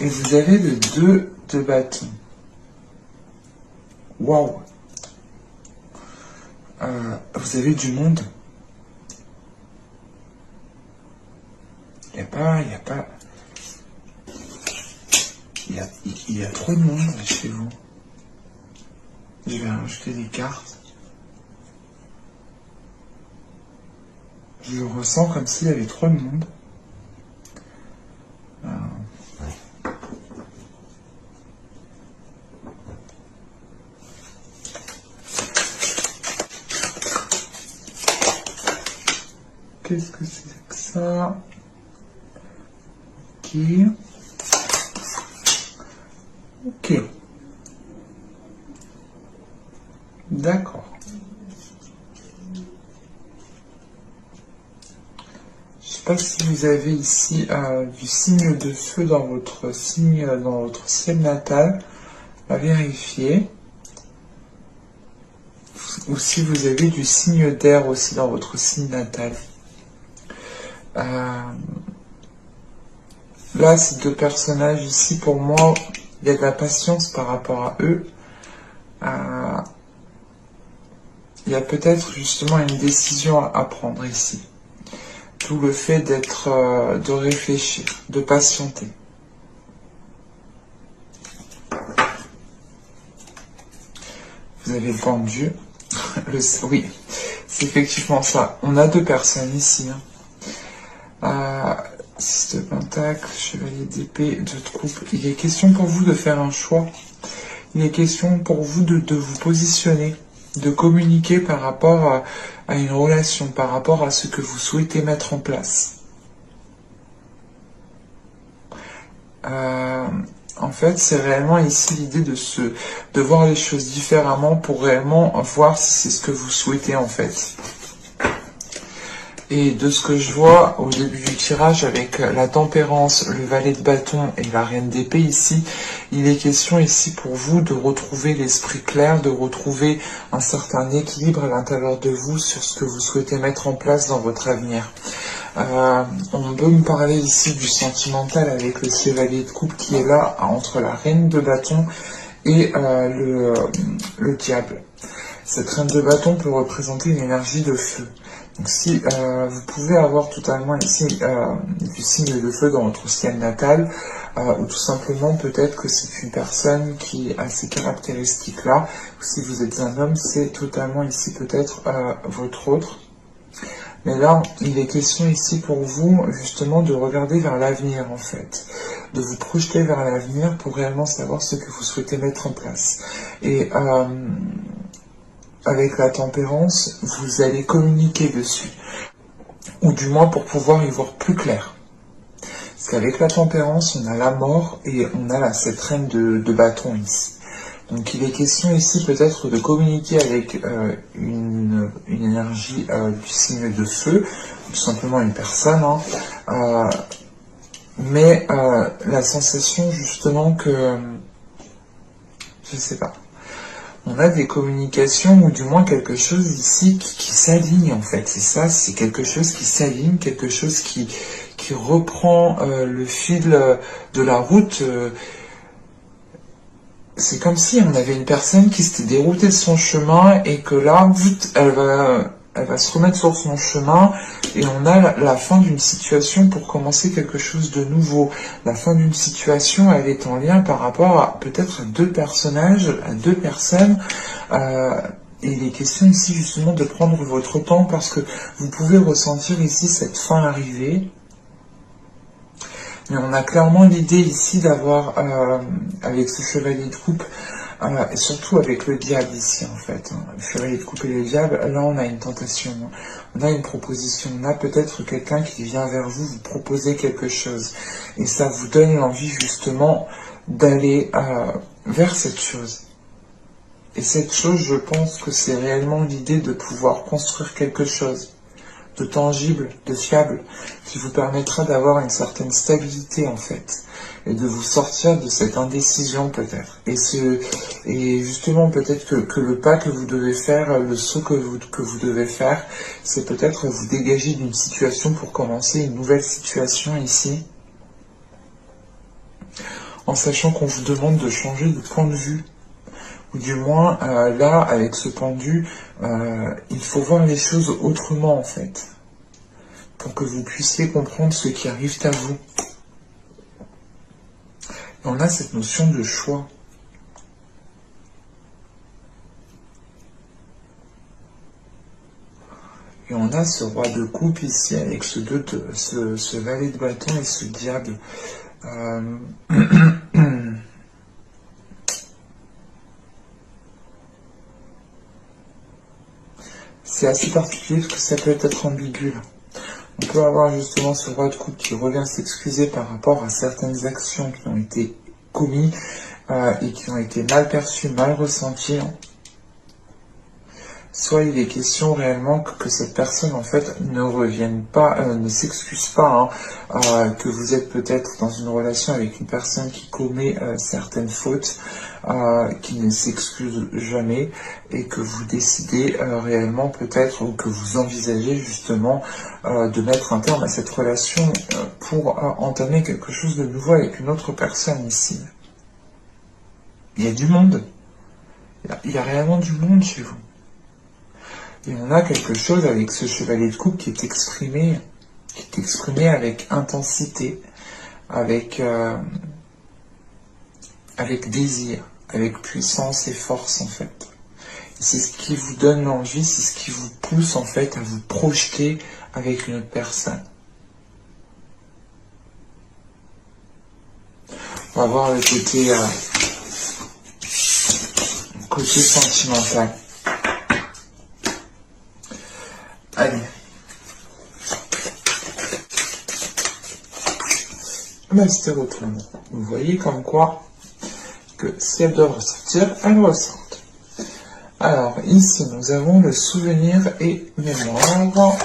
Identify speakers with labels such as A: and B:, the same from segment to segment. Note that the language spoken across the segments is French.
A: Et vous avez le 2 de bâton. Waouh. Vous avez du monde. Il y a trop de monde chez vous. Je vais rajouter des cartes. Je le ressens comme s'il y avait trop de monde. Qu'est-ce que c'est que ça? Ok. Ok. D'accord. Je sais pas si vous avez ici du signe de feu dans votre signe, dans votre ciel natal. À vérifier. Ou si vous avez du signe d'air aussi dans votre signe natal. Là, ces deux personnages ici, pour moi, il y a de la patience par rapport à eux. Il y a peut-être justement une décision à prendre ici. Tout le fait d'être, de réfléchir, de patienter. Vous avez le pendu. Oui, c'est effectivement ça. On a deux personnes ici. 6 de pentacle, chevalier d'épée, de troupe. Il est question pour vous de faire un choix. Il est question pour vous de vous positionner, de communiquer par rapport à une relation, par rapport à ce que vous souhaitez mettre en place. En fait, c'est réellement ici l'idée de voir les choses différemment pour réellement voir si c'est ce que vous souhaitez en fait. Et de ce que je vois au début du tirage avec la tempérance, le valet de bâton et la reine d'épée ici, il est question ici pour vous de retrouver l'esprit clair, de retrouver un certain équilibre à l'intérieur de vous sur ce que vous souhaitez mettre en place dans votre avenir. On peut me parler ici du sentimental avec le chevalier de coupe qui est là entre la reine de bâton et le diable. Cette reine de bâton peut représenter une énergie de feu. Donc si vous pouvez avoir totalement ici du signe de feu dans votre ciel natal, ou tout simplement peut-être que c'est une personne qui a ces caractéristiques-là, ou si vous êtes un homme, c'est totalement ici peut-être votre autre. Mais là, il est question ici pour vous, justement, de regarder vers l'avenir, en fait. De vous projeter vers l'avenir pour réellement savoir ce que vous souhaitez mettre en place. Et avec la tempérance, vous allez communiquer dessus. Ou du moins pour pouvoir y voir plus clair. Parce qu'avec la tempérance, on a la mort et on a cette reine de bâton ici. Donc il est question ici peut-être de communiquer avec une énergie du signe de feu, tout simplement une personne, mais la sensation justement que, je sais pas, on a des communications ou du moins quelque chose ici qui s'aligne en fait, c'est ça, c'est quelque chose qui s'aligne, quelque chose qui reprend le fil de la route. C'est comme si on avait une personne qui s'était déroutée de son chemin et que là, elle va se remettre sur son chemin et on a la fin d'une situation pour commencer quelque chose de nouveau. La fin d'une situation, elle est en lien par rapport à peut-être à deux personnages, à deux personnes. Et il est question ici justement de prendre votre temps parce que vous pouvez ressentir ici cette fin arriver. Mais on a clairement l'idée ici d'avoir, avec ce chevalier de coupe, et surtout avec le diable ici en fait, le chevalier de coupe et le diable, là on a une tentation, on a une proposition, on a peut-être quelqu'un qui vient vers vous, vous proposer quelque chose. Et ça vous donne l'envie justement d'aller vers cette chose. Et cette chose, je pense que c'est réellement l'idée de pouvoir construire quelque chose de tangible, de fiable, qui vous permettra d'avoir une certaine stabilité en fait, et de vous sortir de cette indécision peut-être. Et justement peut-être que le pas que vous devez faire, le saut que vous devez faire, c'est peut-être vous dégager d'une situation pour commencer une nouvelle situation ici. en sachant qu'on vous demande de changer de point de vue. Ou du moins, là, avec ce point de vue, il faut voir les choses autrement, en fait, pour que vous puissiez comprendre ce qui arrive à vous. Et on a cette notion de choix. Et on a ce roi de coupe ici, avec ce valet de bâton et ce diable. C'est assez particulier parce que ça peut être ambigu, là. On peut avoir justement ce roi de coupe qui revient s'excuser par rapport à certaines actions qui ont été commises et qui ont été mal perçues, mal ressenties. Hein. Soit il est question réellement que cette personne en fait ne revienne pas, ne s'excuse pas, hein, que vous êtes peut-être dans une relation avec une personne qui commet certaines fautes, qui ne s'excuse jamais, et que vous décidez réellement peut-être, ou que vous envisagez justement de mettre un terme à cette relation pour entamer quelque chose de nouveau avec une autre personne ici. Il y a du monde, il y a réellement du monde chez vous. Et on a quelque chose avec ce chevalier de coupe qui est exprimé avec intensité, avec désir, avec puissance et force en fait. C'est ce qui vous donne l'envie, c'est ce qui vous pousse en fait à vous projeter avec une autre personne. On va voir le côté sentimental. Allez. Ben, c'était retourné. Vous voyez comme quoi que si elles doivent ressortir, elles ressortent. Alors, ici, nous avons le souvenir et mémoire.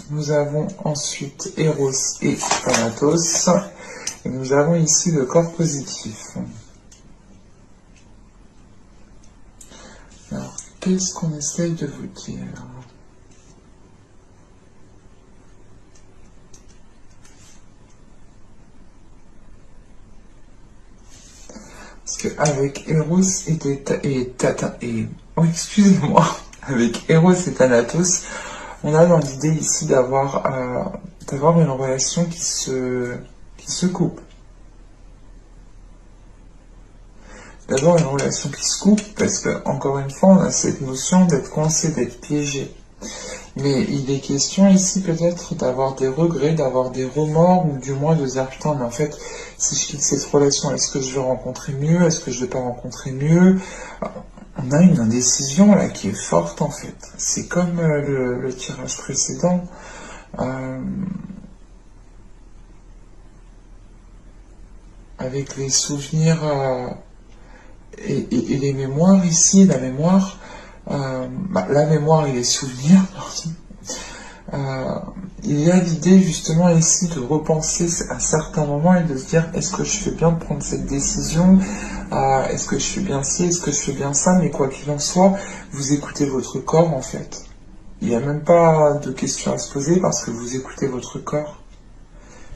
A: Nous avons ensuite Eros et Thanatos. Et nous avons ici le corps positif. Alors, qu'est-ce qu'on essaye de vous dire ? Parce qu'avec Eros oh, excusez-moi, avec Eros et Thanatos, on a dans l'idée ici d'avoir une relation qui se coupe. D'avoir une relation qui se coupe, parce que, encore une fois, on a cette notion d'être coincé, d'être piégé. Mais il est question ici peut-être d'avoir des regrets, d'avoir des remords, ou du moins de dire putain, mais en fait, si je quitte cette relation, est-ce que je vais rencontrer mieux, est-ce que je vais pas rencontrer mieux? On a une indécision là qui est forte en fait. C'est comme le tirage précédent. Avec les souvenirs et les mémoires ici, la mémoire et les souvenirs, il y a l'idée justement ici de repenser à certains moments et de se dire est-ce que je fais bien de prendre cette décision, est-ce que je fais bien ci, est-ce que je fais bien ça, mais quoi qu'il en soit, vous écoutez votre corps en fait. Il n'y a même pas de questions à se poser parce que vous écoutez votre corps.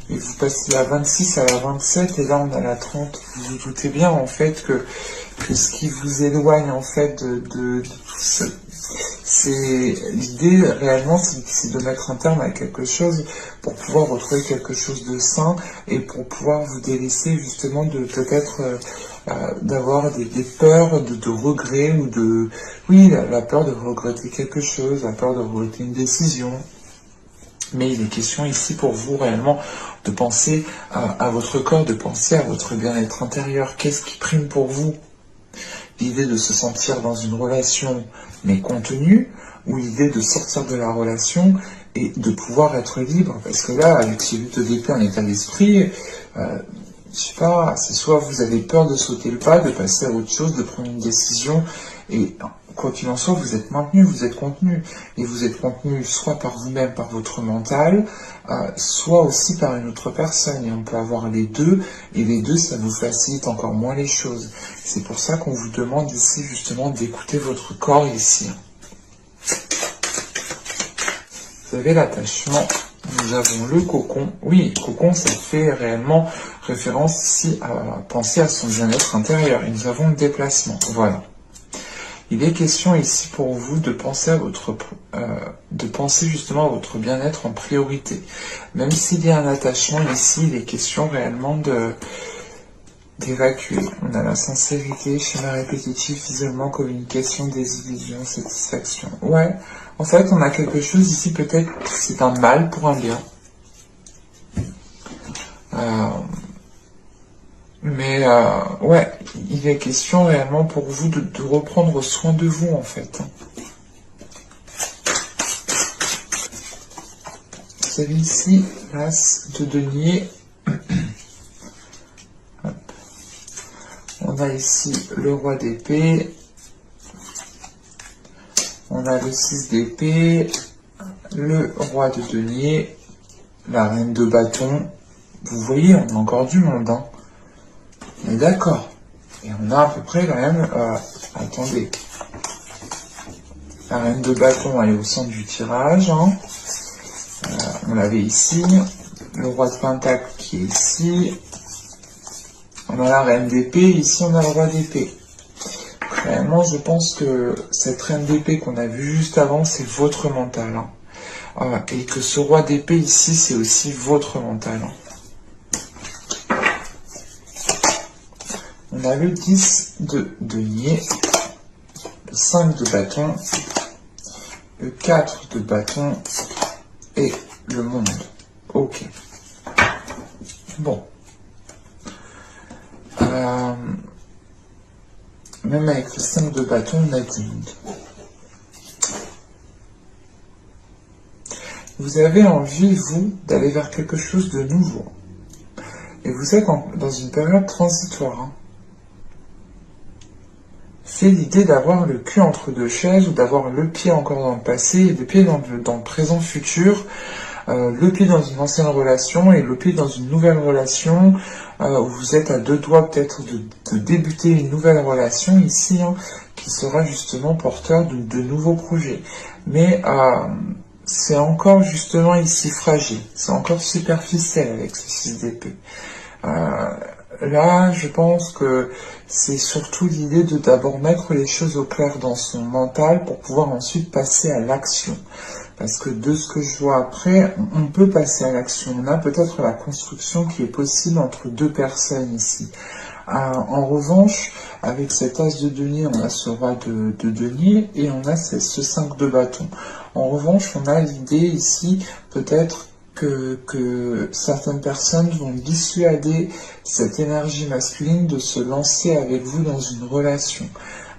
A: Et vous passez la 26 à la 27 et là on a la 30. Vous vous doutez bien en fait que ce qui vous éloigne en fait de tout ça, c'est l'idée réellement, c'est de mettre un terme à quelque chose pour pouvoir retrouver quelque chose de sain et pour pouvoir vous délaisser justement de peut-être d'avoir des peurs de regrets ou de la peur de regretter quelque chose, la peur de regretter une décision. Mais il est question ici pour vous réellement de penser à votre corps, de penser à votre bien-être intérieur. Qu'est-ce qui prime pour vous? L'idée de se sentir dans une relation mais contenue, ou l'idée de sortir de la relation et de pouvoir être libre? Parce que là, avec ce 8 d'épée en état d'esprit, je sais pas, c'est soit vous avez peur de sauter le pas, de passer à autre chose, de prendre une décision, et quoi qu'il en soit, vous êtes maintenu, vous êtes contenu. Et vous êtes contenu soit par vous-même, par votre mental, soit aussi par une autre personne. Et on peut avoir les deux, et les deux, ça vous facilite encore moins les choses. C'est pour ça qu'on vous demande ici, justement, d'écouter votre corps ici. Vous avez l'attachement Nous avons le cocon. Oui, cocon, ça fait réellement référence ici à penser à son bien-être intérieur. Et nous avons le déplacement. Voilà. Il est question ici pour vous de penser à de penser justement à votre bien-être en priorité. Même s'il y a un attachement ici, il est question réellement d'évacuer. On a la sincérité, schéma répétitif, isolement, communication, désillusion, satisfaction. Ouais, en fait, on a quelque chose ici, peut-être c'est un mal pour un bien. Ouais, il est question réellement pour vous de reprendre soin de vous, en fait. Vous avez ici l'as de denier. On a ici le roi d'épée. On a le 6 d'épée. Le roi de denier. La reine de bâton. Vous voyez, on a encore du monde, hein. On est d'accord. Et on a à peu près quand même... attendez. La reine de bâton, elle est au centre du tirage, hein. On l'avait ici. Le roi de pentacle qui est ici. On a la reine d'épée. Ici, on a le roi d'épée. Réellement, je pense que cette reine d'épée qu'on a vue juste avant, c'est votre mental, hein. Et que ce roi d'épée ici, c'est aussi votre mental, hein. On a le 10 de denier, le 5 de bâton, le 4 de bâton et le monde. Ok. Bon. Même avec le 5 de bâton, on a du monde. Vous avez envie, vous, d'aller vers quelque chose de nouveau. Et vous êtes dans une période transitoire, hein. C'est l'idée d'avoir le cul entre deux chaises ou d'avoir le pied encore dans le passé et le pied dans le présent futur, le pied dans une ancienne relation et le pied dans une nouvelle relation où vous êtes à deux doigts peut-être de débuter une nouvelle relation ici, hein, qui sera justement porteur de nouveaux projets. Mais c'est encore justement ici fragile, c'est encore superficiel avec ce 6 d'épée. Là, je pense que c'est surtout l'idée de d'abord mettre les choses au clair dans son mental pour pouvoir ensuite passer à l'action. Parce que de ce que je vois après, on peut passer à l'action. On a peut-être la construction qui est possible entre deux personnes ici. En revanche, avec cet as de denier, on a ce roi de denier et on a ce 5 de bâton. En revanche, on a l'idée ici peut-être que certaines personnes vont dissuader cette énergie masculine de se lancer avec vous dans une relation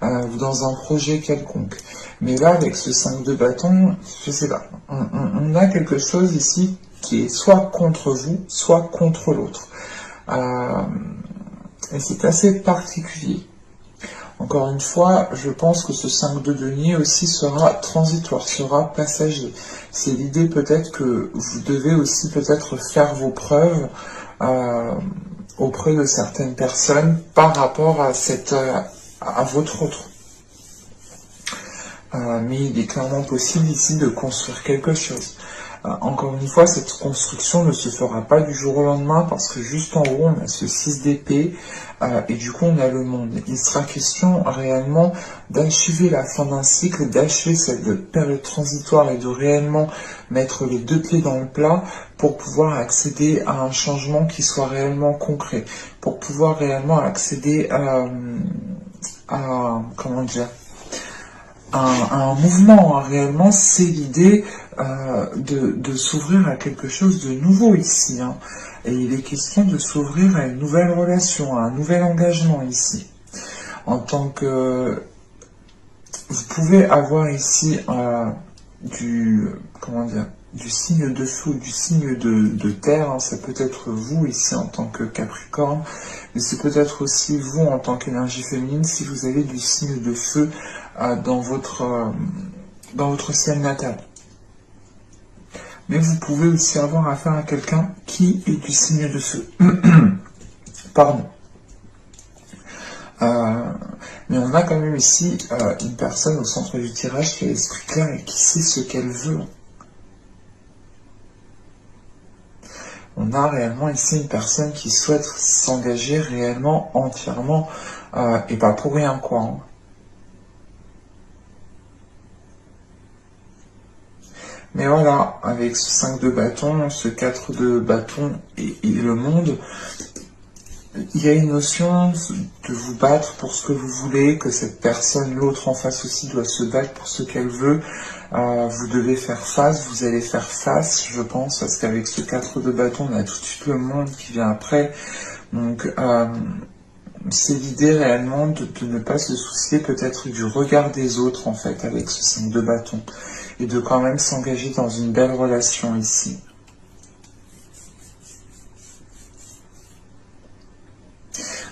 A: ou dans un projet quelconque. Mais là, avec ce 5 de bâton, je sais pas, on a quelque chose ici qui est soit contre vous, soit contre l'autre. Et c'est assez particulier. Encore une fois, je pense que ce 5 de denier aussi sera transitoire, sera passager. C'est l'idée peut-être que vous devez aussi peut-être faire vos preuves auprès de certaines personnes par rapport à votre autre. Mais il est clairement possible ici de construire quelque chose. Encore une fois, cette construction ne se fera pas du jour au lendemain parce que juste en haut, on a ce 6 d'épée et du coup, on a le monde. Il sera question réellement d'achever la fin d'un cycle, d'achever cette période transitoire et de réellement mettre les deux pieds dans le plat pour pouvoir accéder à un changement qui soit réellement concret, pour pouvoir réellement accéder comment dire, un mouvement, hein. Réellement, c'est l'idée de s'ouvrir à quelque chose de nouveau ici, hein. Et il est question de s'ouvrir à une nouvelle relation, à un nouvel engagement ici. En tant que... Vous pouvez avoir ici du signe de feu, du signe de terre, hein. Ça peut être vous ici en tant que Capricorne, mais c'est peut-être aussi vous en tant qu'énergie féminine si vous avez du signe de feu dans votre ciel natal. Mais vous pouvez aussi avoir affaire à quelqu'un qui est du signe de feu. Pardon. Mais on a quand même ici une personne au centre du tirage qui a l'esprit clair et qui sait ce qu'elle veut. On a réellement ici une personne qui souhaite s'engager réellement, entièrement, et pas pour rien, quoi. Hein. Mais voilà, avec ce 5 de bâton, ce 4 de bâton et le monde, il y a une notion de vous battre pour ce que vous voulez, que cette personne, l'autre en face aussi, doit se battre pour ce qu'elle veut. Vous devez faire face, vous allez faire face, je pense, parce qu'avec ce 4 de bâton, on a tout de suite le monde qui vient après. Donc, c'est l'idée réellement de ne pas se soucier peut-être du regard des autres, en fait, avec ce 5 de bâton. Et de quand même s'engager dans une belle relation ici.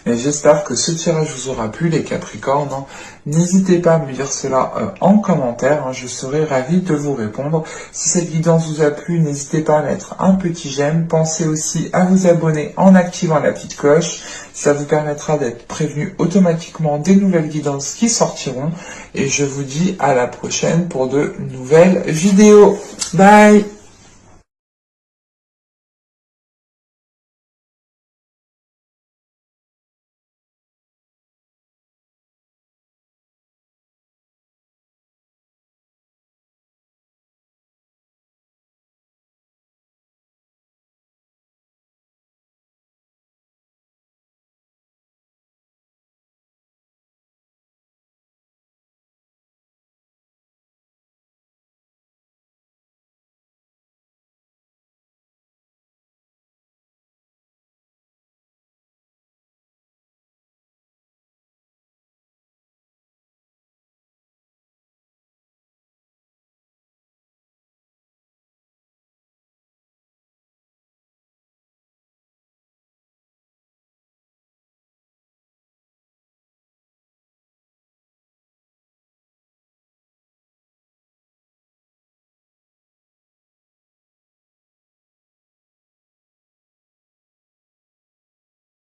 A: Mais j'espère que ce tirage vous aura plu, les Capricornes. Hein. N'hésitez pas à me dire cela en commentaire, hein. Je serai ravi de vous répondre. Si cette guidance vous a plu, n'hésitez pas à mettre un petit j'aime. Pensez aussi à vous abonner en activant la petite cloche. Ça vous permettra d'être prévenu automatiquement des nouvelles guidances qui sortiront. Et je vous dis à la prochaine pour de nouvelles vidéos. Bye!